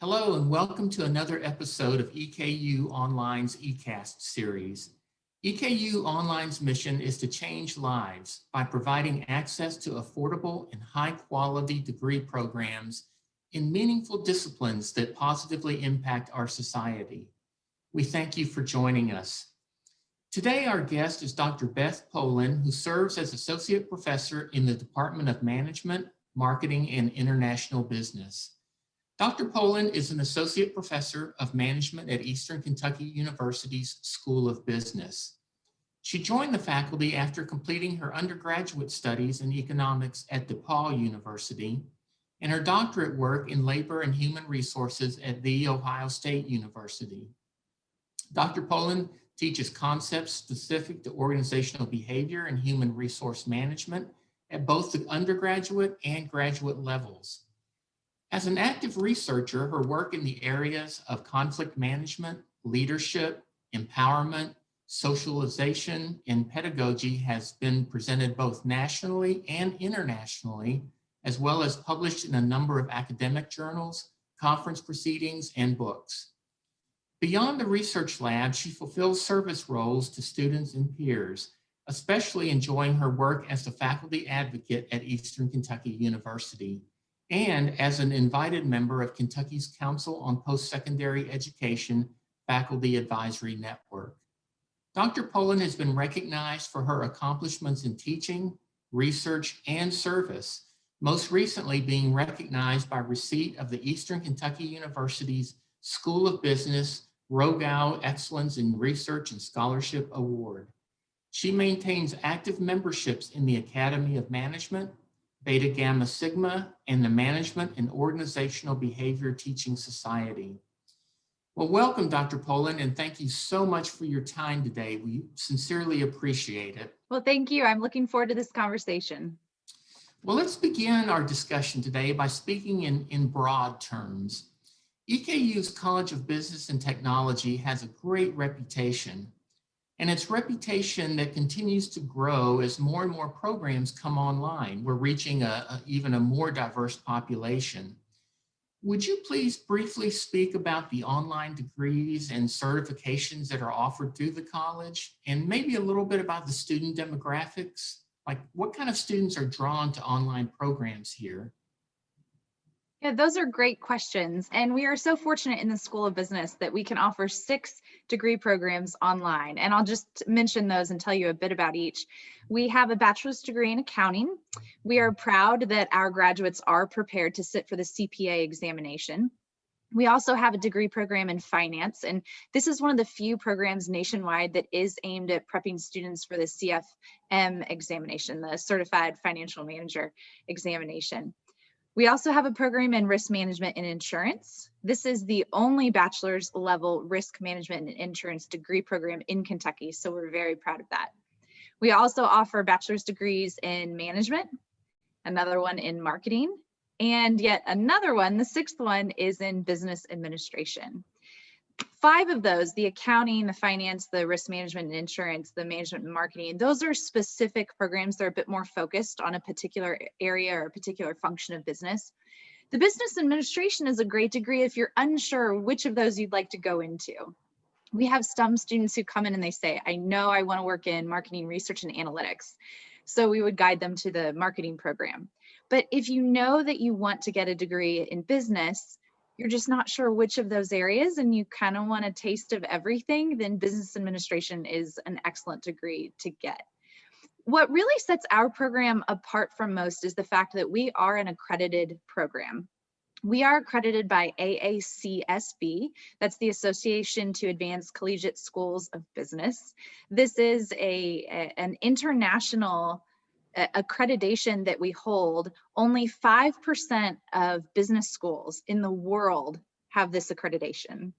Hello and welcome to another episode of EKU Online's eCast series. EKU Online's mission is to change lives by providing access to affordable and high-quality degree programs in meaningful disciplines that positively impact our society. We thank you for joining us. Today, our guest is Dr. Beth Polin, who serves as Associate Professor in the Department of Management, Marketing, and International Business. Dr. Polin is an Associate Professor of Management at Eastern Kentucky University's School of Business. She joined the faculty after completing her undergraduate studies in economics at DePaul University and her doctorate work in labor and human resources at The Ohio State University. Dr. Polin teaches concepts specific to organizational behavior and human resource management at both the undergraduate and graduate levels. As an active researcher, her work in the areas of conflict management, leadership, empowerment, socialization, and pedagogy has been presented both nationally and internationally, as well as published in a number of academic journals, conference proceedings, and books. Beyond the research lab, she fulfills service roles to students and peers, especially enjoying her work as a faculty advocate at Eastern Kentucky University, and as an invited member of Kentucky's Council on Post-Secondary Education Faculty Advisory Network. Dr. Polin has been recognized for her accomplishments in teaching, research, and service, most recently being recognized by receipt of the Eastern Kentucky University's School of Business Rogow Excellence in Research and Scholarship Award. She maintains active memberships in the Academy of Management, Beta Gamma Sigma, and the Management and Organizational Behavior Teaching Society. Well, welcome, Dr. Polin, and thank you so much for your time today. We sincerely appreciate it. Well, thank you. I'm looking forward to this conversation. Well, let's begin our discussion today by speaking in broad terms. EKU's College of Business and Technology has a great reputation, and its reputation that continues to grow as more and more programs come online. We're reaching even a more diverse population. Would you please briefly speak about the online degrees and certifications that are offered through the college, and maybe a little bit about the student demographics? Like, what kind of students are drawn to online programs here? Yeah, those are great questions. And we are so fortunate in the School of Business that we can offer 6 degree programs online. And I'll just mention those and tell you a bit about each. We have a bachelor's degree in accounting. We are proud that our graduates are prepared to sit for the CPA examination. We also have a degree program in finance, and this is one of the few programs nationwide that is aimed at prepping students for the CFM examination, the Certified Financial Manager examination. We also have a program in risk management and insurance. This is the only bachelor's level risk management and insurance degree program in Kentucky, so we're very proud of that. We also offer bachelor's degrees in management, another one in marketing, and yet another one, the 6th one, is in business administration. 5 of those, the accounting, the finance, the risk management and insurance, the management and marketing, those are specific programs that are a bit more focused on a particular area or a particular function of business. The business administration is a great degree if you're unsure which of those you'd like to go into. We have some students who come in and they say, I know I want to work in marketing research and analytics. So we would guide them to the marketing program. But if you know that you want to get a degree in business, you're just not sure which of those areas and you kind of want a taste of everything, then business administration is an excellent degree to get. What really sets our program apart from most is the fact that we are an accredited program. We are accredited by AACSB, that's the Association to Advance Collegiate Schools of Business. This is an international accreditation that we hold. Only 5% of business schools in the world have this accreditation.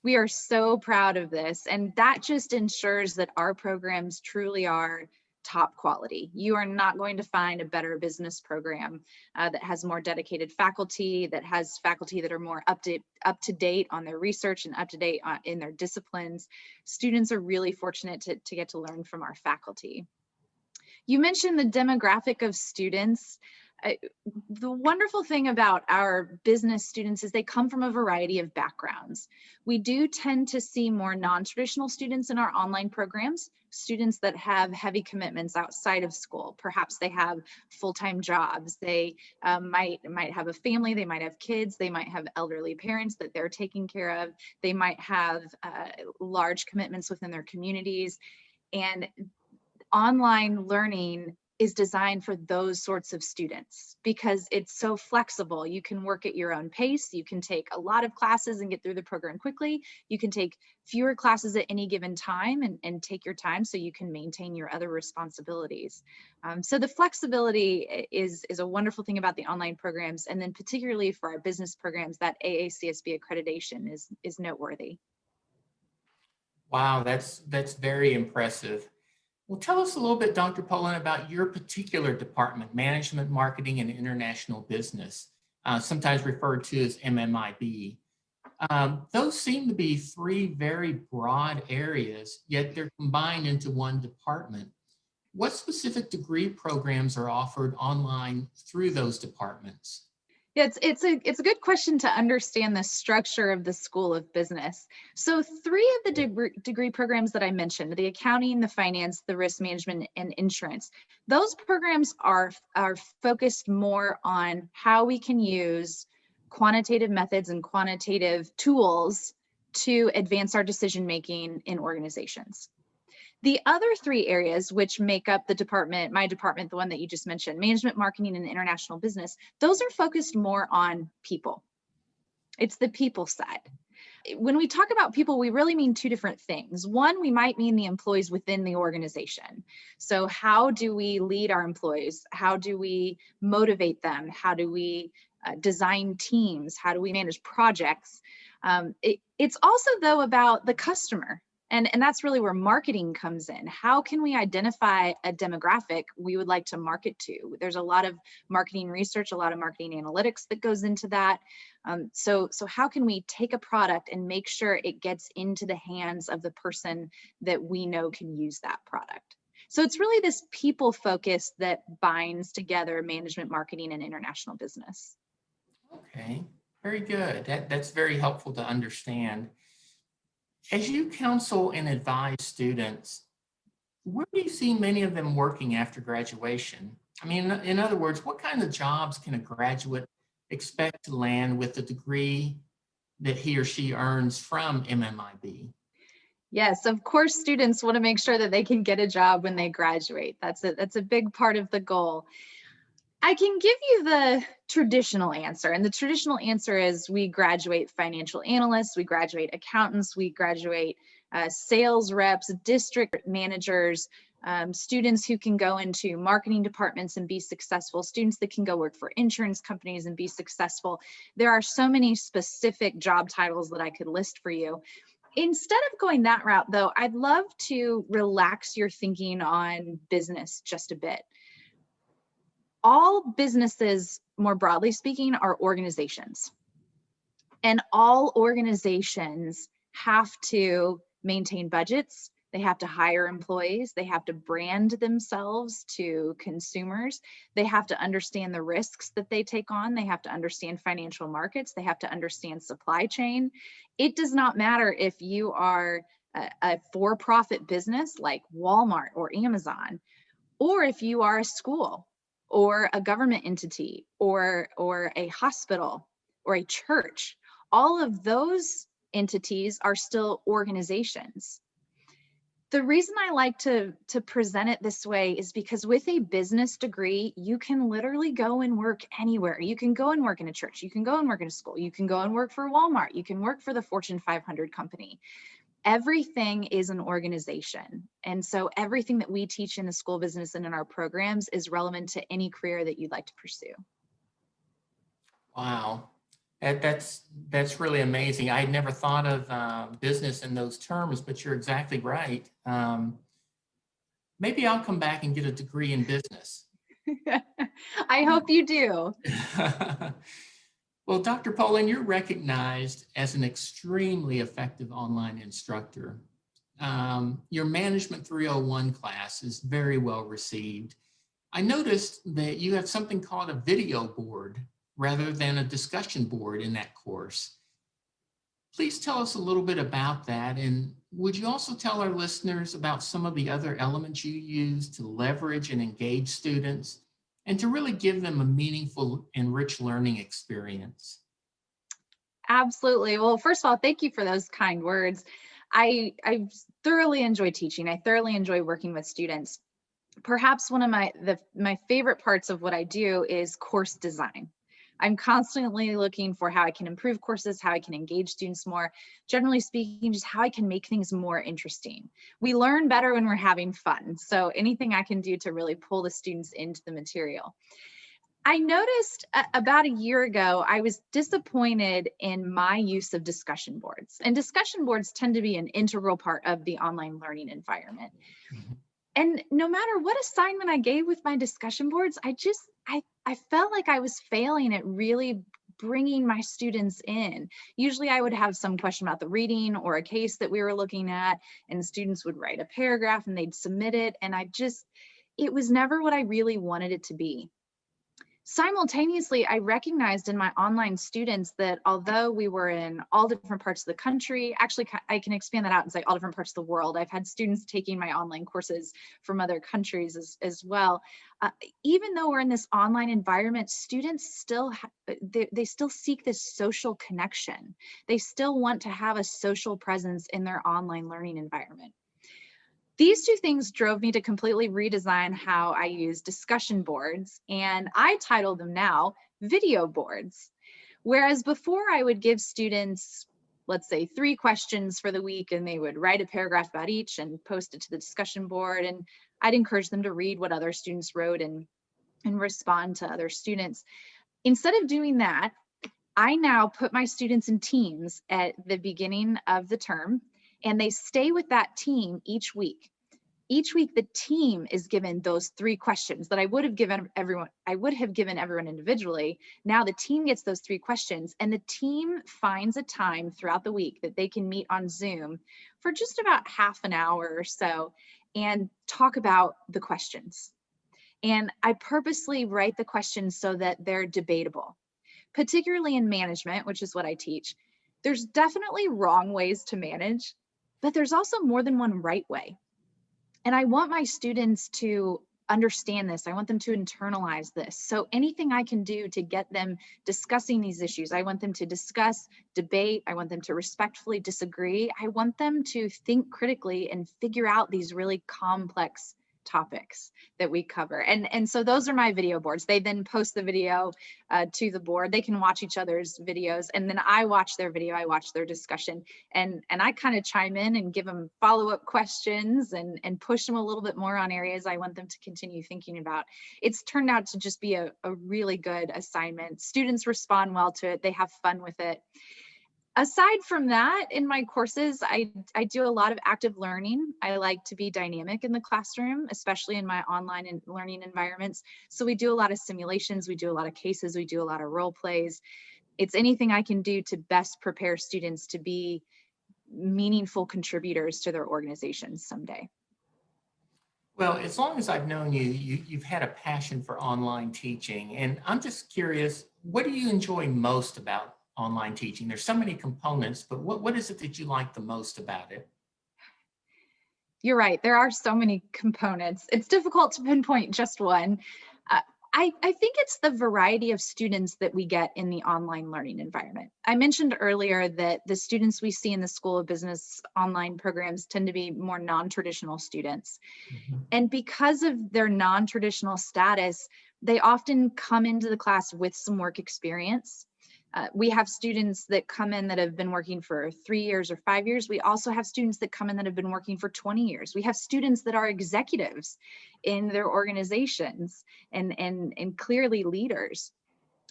We are so proud of this, and that just ensures that our programs truly are top quality. You are not going to find a better business program that has more dedicated faculty, that has faculty that are more up to date on their research and up to date in their disciplines. Students are really fortunate to get to learn from our faculty. You mentioned the demographic of students. The wonderful thing about our business students is they come from a variety of backgrounds. We do tend to see more non-traditional students in our online programs, students that have heavy commitments outside of school. Perhaps they have full-time jobs. They might have a family, they might have kids, they might have elderly parents that they're taking care of. They might have large commitments within their communities. And online learning is designed for those sorts of students because it's so flexible. You can work at your own pace. You can take a lot of classes and get through the program quickly. You can take fewer classes at any given time and take your time so you can maintain your other responsibilities. So the flexibility is a wonderful thing about the online programs. And then particularly for our business programs, that AACSB accreditation is noteworthy. Wow, that's very impressive. Well, tell us a little bit, Dr. Polin, about your particular department, Management, Marketing, and International Business, sometimes referred to as MMIB. Those seem to be three very broad areas, yet they're combined into one department. What specific degree programs are offered online through those departments? Yeah, it's a good question to understand the structure of the School of Business. So three of the degree programs that I mentioned, the accounting, the finance, the risk management, and insurance, those programs are focused more on how we can use quantitative methods and quantitative tools to advance our decision making in organizations. The other three areas which make up the department, my department, the one that you just mentioned, management, marketing, and international business, those are focused more on people. It's the people side. When we talk about people, we really mean two different things. One, we might mean the employees within the organization. So how do we lead our employees? How do we motivate them? How do we design teams? How do we manage projects? It's also, though, about the customer. And that's really where marketing comes in. How can we identify a demographic we would like to market to? There's a lot of marketing research, a lot of marketing analytics that goes into that. So how can we take a product and make sure it gets into the hands of the person that we know can use that product? So it's really this people focus that binds together management, marketing, and international business. Okay, very good. That's very helpful to understand. As you counsel and advise students, where do you see many of them working after graduation? I mean, in other words, what kind of jobs can a graduate expect to land with the degree that he or she earns from MMIB? Yes, of course, students want to make sure that they can get a job when they graduate. That's a big part of the goal. I can give you the traditional answer, and the traditional answer is we graduate financial analysts, we graduate accountants, we graduate sales reps, district managers, students who can go into marketing departments and be successful, students that can go work for insurance companies and be successful. There are so many specific job titles that I could list for you. Instead of going that route, though, I'd love to relax your thinking on business just a bit. All businesses, more broadly speaking, are organizations. And all organizations have to maintain budgets. They have to hire employees. They have to brand themselves to consumers. They have to understand the risks that they take on. They have to understand financial markets. They have to understand supply chain. It does not matter if you are a for-profit business like Walmart or Amazon, or if you are a school or a government entity or a hospital or a church. All of those entities are still organizations. The reason I like to present it this way is because with a business degree, you can literally go and work anywhere. You can go and work in a church. You can go and work in a school. You can go and work for Walmart. You can work for the Fortune 500 company. Everything is an organization. And so everything that we teach in the school of business and in our programs is relevant to any career that you'd like to pursue. Wow, that's really amazing. I had never thought of business in those terms, but you're exactly right. Maybe I'll come back and get a degree in business. I hope you do. Well, Dr. Polin, you're recognized as an extremely effective online instructor. Your Management 301 class is very well received. I noticed that you have something called a video board rather than a discussion board in that course. Please tell us a little bit about that. And would you also tell our listeners about some of the other elements you use to leverage and engage students and to really give them a meaningful and rich learning experience? Absolutely. Well, first of all, thank you for those kind words. I thoroughly enjoy teaching. I thoroughly enjoy working with students. Perhaps one of my favorite parts of what I do is course design. I'm constantly looking for how I can improve courses, how I can engage students more. Generally speaking, just how I can make things more interesting. We learn better when we're having fun. So anything I can do to really pull the students into the material. I noticed about a year ago, I was disappointed in my use of discussion boards. And discussion boards tend to be an integral part of the online learning environment. Mhm. And no matter what assignment I gave with my discussion boards, I felt like I was failing at really bringing my students in. Usually I would have some question about the reading or a case that we were looking at, and students would write a paragraph and they'd submit it. And it was never what I really wanted it to be. Simultaneously, I recognized in my online students that although we were in all different parts of the country, actually, I can expand that out and say all different parts of the world. I've had students taking my online courses from other countries as well. Even though we're in this online environment, students still, they still seek this social connection. They still want to have a social presence in their online learning environment. These two things drove me to completely redesign how I use discussion boards, and I title them now video boards. Whereas before I would give students, let's say 3 questions for the week, and they would write a paragraph about each and post it to the discussion board. And I'd encourage them to read what other students wrote and respond to other students. Instead of doing that, I now put my students in teams at the beginning of the term, and they stay with that team each week. Each week, the team is given those 3 questions that I would have given everyone individually. Now the team gets those 3 questions, and the team finds a time throughout the week that they can meet on Zoom for just about half an hour or so and talk about the questions. And I purposely write the questions so that they're debatable, particularly in management, which is what I teach. There's definitely wrong ways to manage, but there's also more than one right way. And I want my students to understand this. I want them to internalize this. So anything I can do to get them discussing these issues, I want them to discuss, debate. I want them to respectfully disagree. I want them to think critically and figure out these really complex topics that we cover. And so those are my video boards. They then post the video to the board. They can watch each other's videos, and then I watch their video, I watch their discussion, and I kind of chime in and give them follow-up questions and push them a little bit more on areas I want them to continue thinking about. It's turned out to just be a really good assignment. Students respond well to it. They have fun with it. Aside from that, in my courses, I do a lot of active learning. I like to be dynamic in the classroom, especially in my online and learning environments. So we do a lot of simulations, we do a lot of cases, we do a lot of role plays. It's anything I can do to best prepare students to be meaningful contributors to their organizations someday. Well, as long as I've known you, you've had a passion for online teaching. And I'm just curious, what do you enjoy most about online teaching? There's so many components, but what is it that you like the most about it? You're right. There are so many components. It's difficult to pinpoint just one. Uh, I think it's the variety of students that we get in the online learning environment. I mentioned earlier that the students we see in the School of Business online programs tend to be more non-traditional students. Mhm. And because of their non-traditional status, they often come into the class with some work experience. We have students that come in that have been working for 3 years or 5 years. We also have students that come in that have been working for 20 years. We have students that are executives in their organizations and clearly leaders.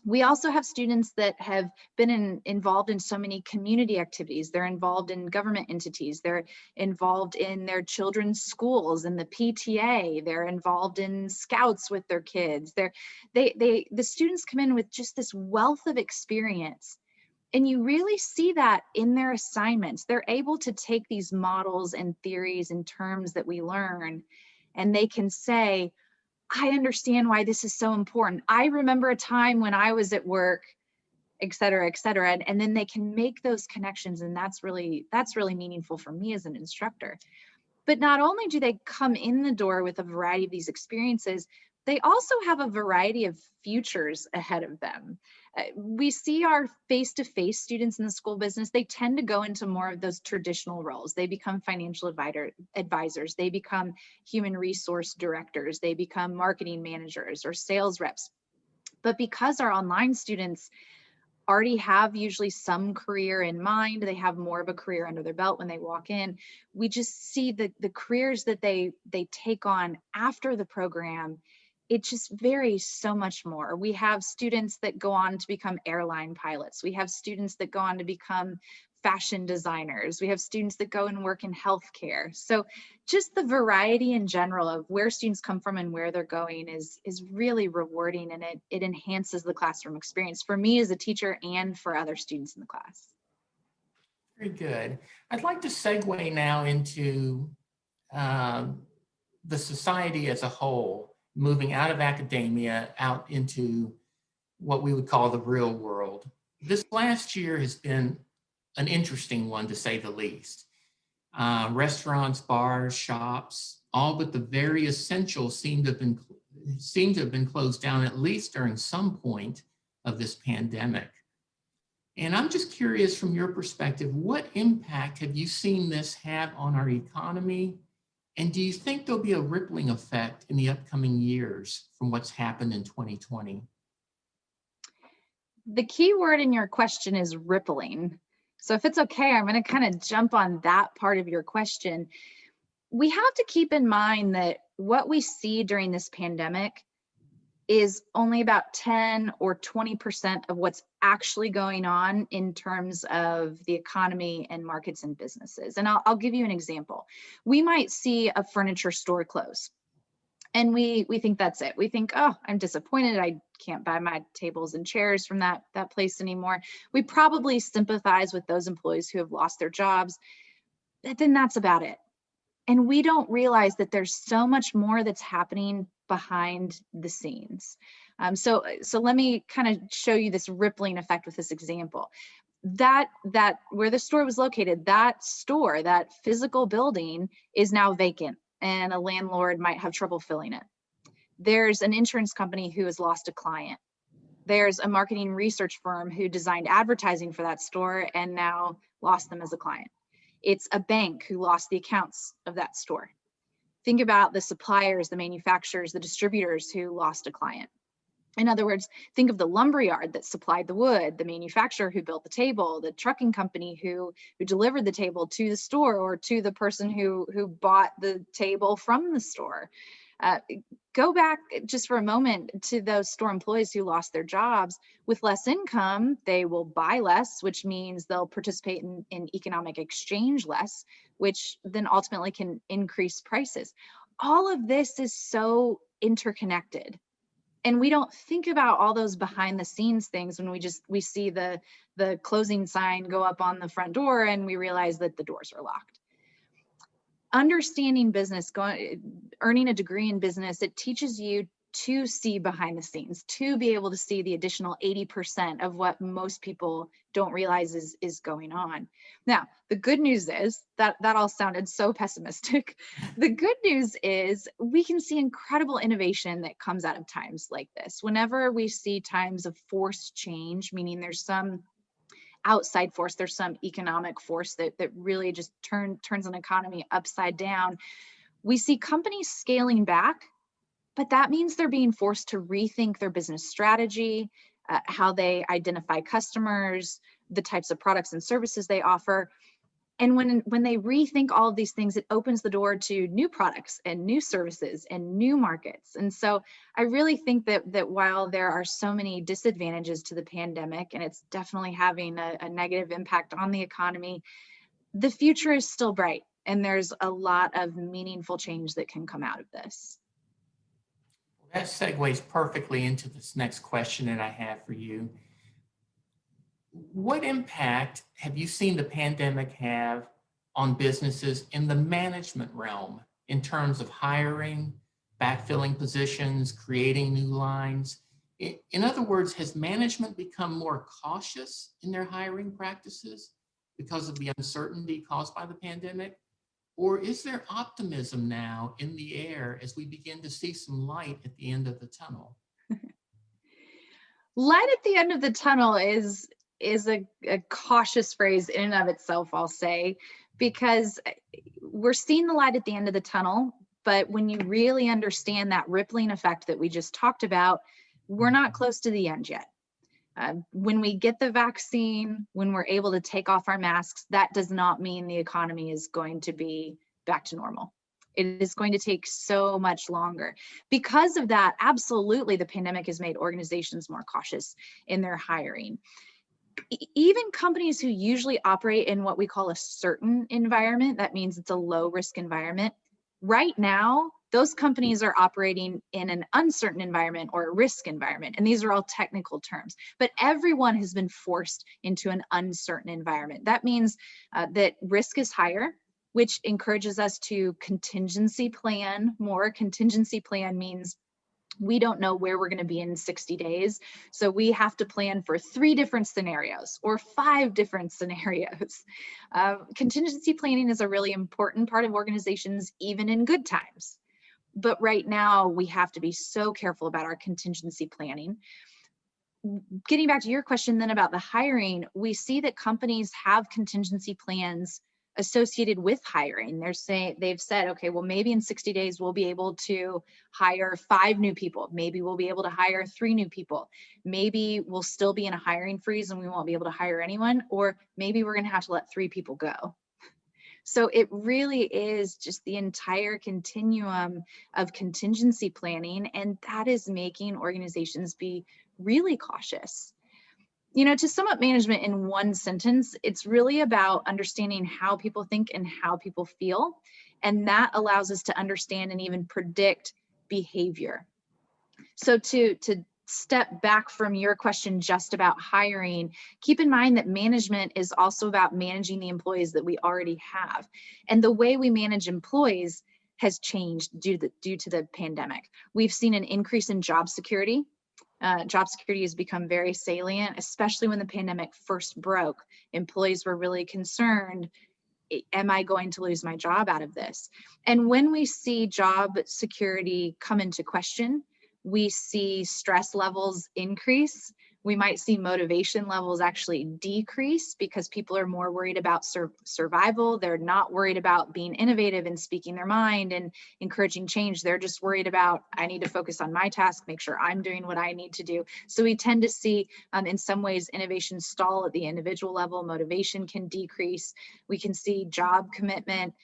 We also have students that have been involved in so many community activities. They're involved in government entities. They're involved in their children's schools and the PTA. They're involved in scouts with their kids. The students come in with just this wealth of experience. And you really see that in their assignments. They're able to take these models and theories and terms that we learn, and they can say, I understand why this is so important. I remember a time when I was at work, et cetera, et cetera. And then they can make those connections. And that's really meaningful for me as an instructor. But not only do they come in the door with a variety of these experiences, they also have a variety of futures ahead of them. We see our face-to-face students in the school business, they tend to go into more of those traditional roles. They become financial advisors, they become human resource directors, they become marketing managers or sales reps. But because our online students already have usually some career in mind, they have more of a career under their belt when they walk in, we just see the careers that they take on after the program. It just varies so much more. We have students that go on to become airline pilots. We have students that go on to become fashion designers. We have students that go and work in healthcare. So just the variety in general of where students come from and where they're going is really rewarding, and it enhances the classroom experience for me as a teacher and for other students in the class. Very good. I'd like to segue now into the society as a whole, moving out of academia out into what we would call the real world. This last year has been an interesting one, to say the least. Restaurants, bars, shops, all but the very essential seem to have been closed down, at least during some point of this pandemic. And I'm just curious, from your perspective, what impact have you seen this have on our economy? And do you think there'll be a rippling effect in the upcoming years from what's happened in 2020? The key word in your question is rippling. So if it's okay, I'm going to kind of jump on that part of your question. We have to keep in mind that what we see during this pandemic is only about 10 or 20% of what's actually going on in terms of the economy and markets and businesses. And I'll give you an example. We might see a furniture store close, and we think that's it. We think, oh, I'm disappointed. I can't buy my tables and chairs from that place anymore. We probably sympathize with those employees who have lost their jobs, but then that's about it. And we don't realize that there's so much more that's happening behind the scenes. So let me kind of show you this rippling effect with this example. That where the store was located, that store, that physical building is now vacant, and a landlord might have trouble filling it. There's an insurance company who has lost a client. There's a marketing research firm who designed advertising for that store and now lost them as a client. It's a bank who lost the accounts of that store. Think about the suppliers, the manufacturers, the distributors who lost a client. In other words, think of the lumberyard that supplied the wood, the manufacturer who built the table, the trucking company who delivered the table to the store or to the person who bought the table from the store. Go back just for a moment to those store employees who lost their jobs. With less income, they will buy less, which means they'll participate in economic exchange less, which then ultimately can increase prices. All of this is so interconnected. And we don't think about all those behind the scenes things when we see the closing sign go up on the front door and we realize that the doors are locked. Understanding business, earning a degree in business, it teaches you to see behind the scenes, to be able to see the additional 80% of what most people don't realize is going on. Now, the good news is that all sounded so pessimistic. The good news is we can see incredible innovation that comes out of times like this. Whenever we see times of forced change, meaning there's some outside force, there's some economic force that really just turns an economy upside down, we see companies scaling back, but that means they're being forced to rethink their business strategy, how they identify customers, the types of products and services they offer. And when they rethink all of these things, it opens the door to new products and new services and new markets. And so I really think that while there are so many disadvantages to the pandemic, and it's definitely having a negative impact on the economy, the future is still bright, and there's a lot of meaningful change that can come out of this. That segues perfectly into this next question that I have for you. What impact have you seen the pandemic have on businesses in the management realm in terms of hiring, backfilling positions, creating new lines. In other words, has management become more cautious in their hiring practices because of the uncertainty caused by the pandemic? Or is there optimism now in the air as we begin to see some light at the end of the tunnel? Light at the end of the tunnel is a cautious phrase in and of itself, I'll say, because we're seeing the light at the end of the tunnel, but when you really understand that rippling effect that we just talked about, we're not close to the end yet. When we get the vaccine, when we're able to take off our masks, that does not mean the economy is going to be back to normal. It is going to take so much longer. Because of that, absolutely, the pandemic has made organizations more cautious in their hiring. Even companies who usually operate in what we call a certain environment, that means it's a low risk environment. Right now, those companies are operating in an uncertain environment or a risk environment. And these are all technical terms, but everyone has been forced into an uncertain environment. That means that risk is higher, which encourages us to contingency plan more. Contingency plan means we don't know where we're going to be in 60 days. So we have to plan for 3 different scenarios or 5 different scenarios. Contingency planning is a really important part of organizations, even in good times. But right now, we have to be so careful about our contingency planning. Getting back to your question then about the hiring, we see that companies have contingency plans associated with hiring. They've said, okay, well, maybe in 60 days, we'll be able to hire 5 new people. Maybe we'll be able to hire 3 new people. Maybe we'll still be in a hiring freeze and we won't be able to hire anyone, or maybe we're going to have to let 3 people go. So it really is just the entire continuum of contingency planning, and that is making organizations be really cautious. You know, to sum up management in one sentence, it's really about understanding how people think and how people feel. And that allows us to understand and even predict behavior. So to step back from your question just about hiring, keep in mind that management is also about managing the employees that we already have. And the way we manage employees has changed due to the pandemic. We've seen an increase in job security. Job security has become very salient, especially when the pandemic first broke. Employees were really concerned, am I going to lose my job out of this? And when we see job security come into question, we see stress levels increase. We might see motivation levels actually decrease because people are more worried about survival. They're not worried about being innovative and speaking their mind and encouraging change. They're just worried about, I need to focus on my task, make sure I'm doing what I need to do. So we tend to see, in some ways, innovation stall at the individual level. Motivation can decrease. We can see job commitment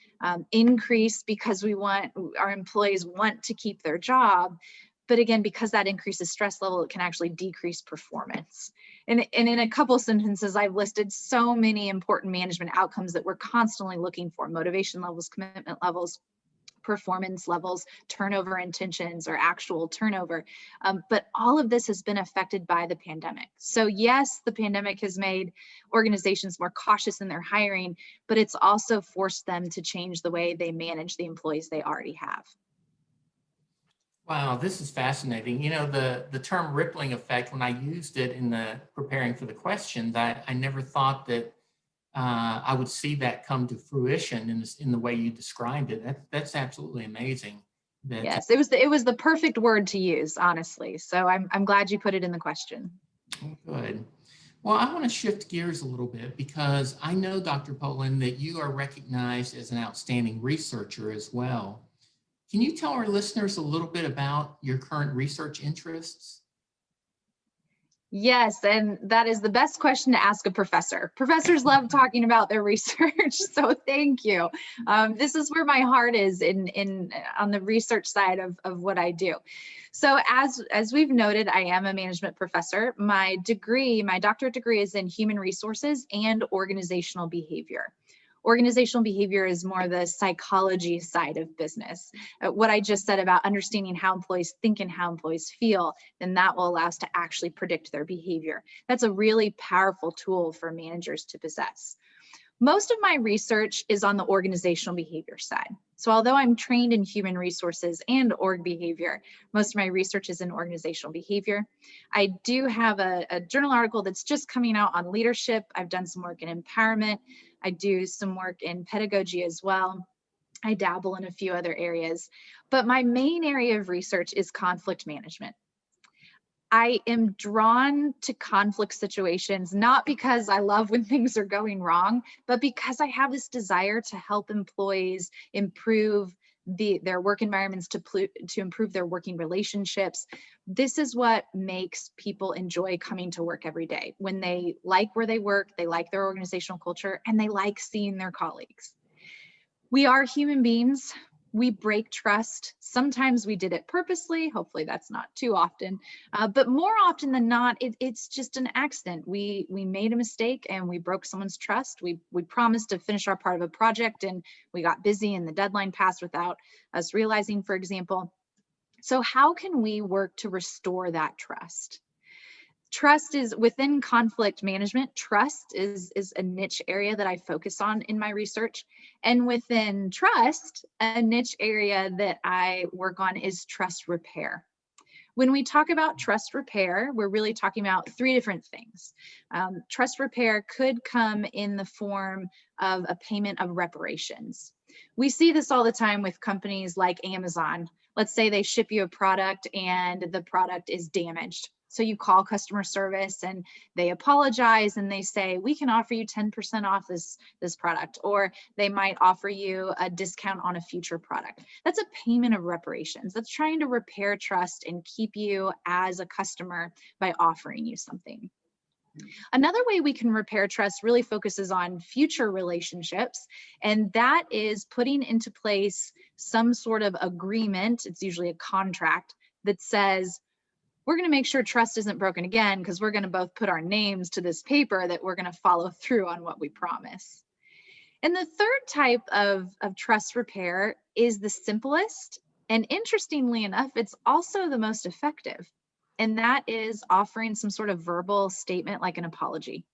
increase because our employees want to keep their job. But again, because that increases stress level, it can actually decrease performance. And in a couple sentences, I've listed so many important management outcomes that we're constantly looking for: motivation levels, commitment levels, performance levels, turnover intentions, or actual turnover. But all of this has been affected by the pandemic. So yes, the pandemic has made organizations more cautious in their hiring, but it's also forced them to change the way they manage the employees they already have. Wow, this is fascinating. You know, the term rippling effect, when I used it in the preparing for the questions, I never thought that I would see that come to fruition in the way you described it. That's absolutely amazing. Yes, it was the perfect word to use, honestly. So I'm glad you put it in the question. Good. Well, I want to shift gears a little bit because I know, Dr. Polin, that you are recognized as an outstanding researcher as well. Can you tell our listeners a little bit about your current research interests? Yes, and that is the best question to ask a professor. Professors love talking about their research, so thank you. This is where my heart is on the research side of what I do. So as we've noted, I am a management professor. My doctorate degree is in human resources and organizational behavior. Organizational behavior is more the psychology side of business. What I just said about understanding how employees think and how employees feel, then that will allow us to actually predict their behavior. That's a really powerful tool for managers to possess. Most of my research is on the organizational behavior side. So although I'm trained in human resources and org behavior, most of my research is in organizational behavior. I do have a journal article that's just coming out on leadership. I've done some work in empowerment. I do some work in pedagogy as well. I dabble in a few other areas, but my main area of research is conflict management. I am drawn to conflict situations, not because I love when things are going wrong, but because I have this desire to help employees improve their work environments, to improve their working relationships. This is what makes people enjoy coming to work every day, when they like where they work, they like their organizational culture, and they like seeing their colleagues. We are human beings. We break trust. Sometimes we did it purposely. Hopefully that's not too often, but more often than not, it's just an accident. We made a mistake and we broke someone's trust. We promised to finish our part of a project and we got busy and the deadline passed without us realizing, for example. So how can we work to restore that trust? Trust is within conflict management. Trust is a niche area that I focus on in my research. And within trust, a niche area that I work on is trust repair. When we talk about trust repair, we're really talking about three different things. Trust repair could come in the form of a payment of reparations. We see this all the time with companies like Amazon. Let's say they ship you a product and the product is damaged. So you call customer service and they apologize and they say, we can offer you 10% off this product, or they might offer you a discount on a future product. That's a payment of reparations. That's trying to repair trust and keep you as a customer by offering you something. Another way we can repair trust really focuses on future relationships, and that is putting into place some sort of agreement. It's usually a contract that says, we're going to make sure trust isn't broken again because we're going to both put our names to this paper that we're going to follow through on what we promise. And the third type of trust repair is the simplest. And interestingly enough, it's also the most effective. And that is offering some sort of verbal statement like an apology.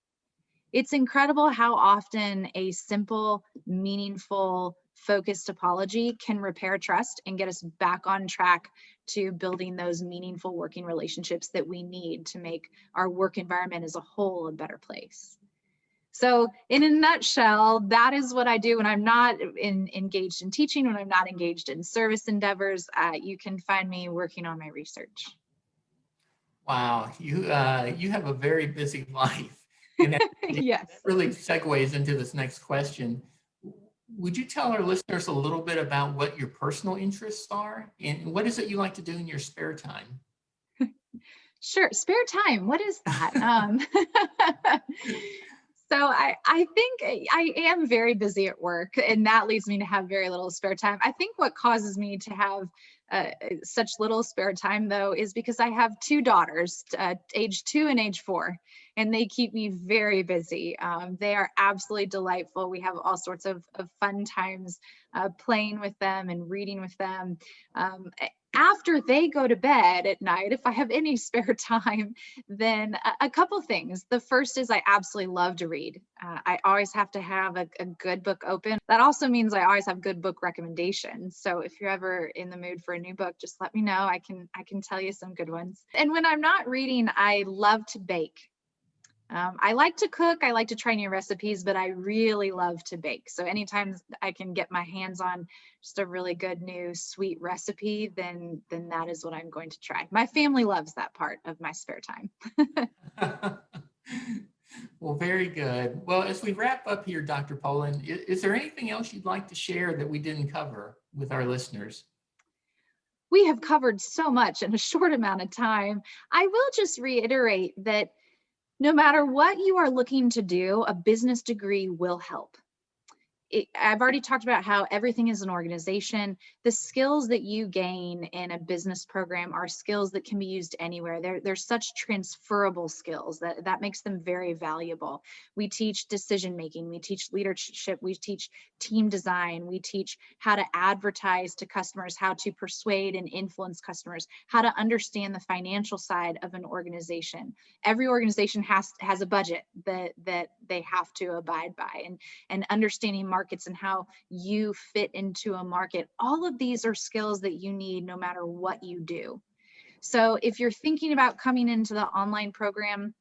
It's incredible how often a simple, meaningful, focused apology can repair trust and get us back on track to building those meaningful working relationships that we need to make our work environment as a whole a better place. So in a nutshell, that is what I do when I'm not engaged in teaching, when I'm not engaged in service endeavors. You can find me working on my research. Wow, you have a very busy life. And that Yes. really segues into this next question. Would you tell our listeners a little bit about what your personal interests are and what is it you like to do in your spare time? Sure, spare time, what is that? So I think I am very busy at work, and that leads me to have very little spare time. I think what causes me to have such little spare time, though, is because I have two daughters, age 2 and age 4, and they keep me very busy. They are absolutely delightful. We have all sorts of fun times playing with them and reading with them. After they go to bed at night, if I have any spare time, then a couple things. The first is I absolutely love to read. I always have to have a good book open. That also means I always have good book recommendations. So if you're ever in the mood for a new book, just let me know. I can tell you some good ones. And when I'm not reading, I love to bake. I like to cook, I like to try new recipes, but I really love to bake. So anytime I can get my hands on just a really good new sweet recipe, then that is what I'm going to try. My family loves that part of my spare time. Well, very good. Well, as we wrap up here, Dr. Polin, is there anything else you'd like to share that we didn't cover with our listeners? We have covered so much in a short amount of time. I will just reiterate that no matter what you are looking to do, a business degree will help. I've already talked about how everything is an organization. The skills that you gain in a business program are skills that can be used anywhere. They're such transferable skills that makes them very valuable. We teach decision making, we teach leadership, we teach team design, we teach how to advertise to customers, how to persuade and influence customers, how to understand the financial side of an organization. Every organization has a budget that they have to abide by, and understanding markets and how you fit into a market. All of these are skills that you need no matter what you do. So if you're thinking about coming into the online program,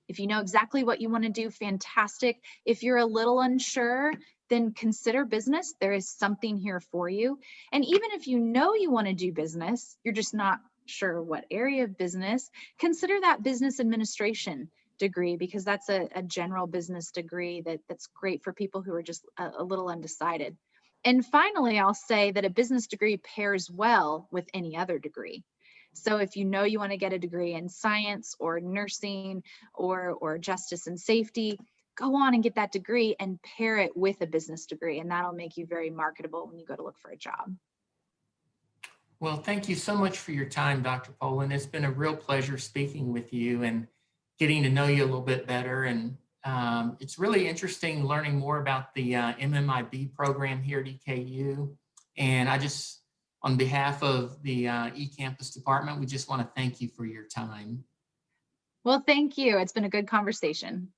if you know exactly what you want to do, fantastic. If you're a little unsure, then consider business. There is something here for you. And even if you know you want to do business, you're just not sure what area of business, consider that business administration degree, because that's a general business degree that's great for people who are just a little undecided. And finally, I'll say that a business degree pairs well with any other degree. So if you know you want to get a degree in science or nursing or justice and safety, go on and get that degree and pair it with a business degree, and that'll make you very marketable when you go to look for a job. Well, thank you so much for your time, Dr. Polin. It's been a real pleasure speaking with you and getting to know you a little bit better. And it's really interesting learning more about the MMIB program here at EKU. And I just, on behalf of the eCampus department, we just want to thank you for your time. Well, thank you. It's been a good conversation.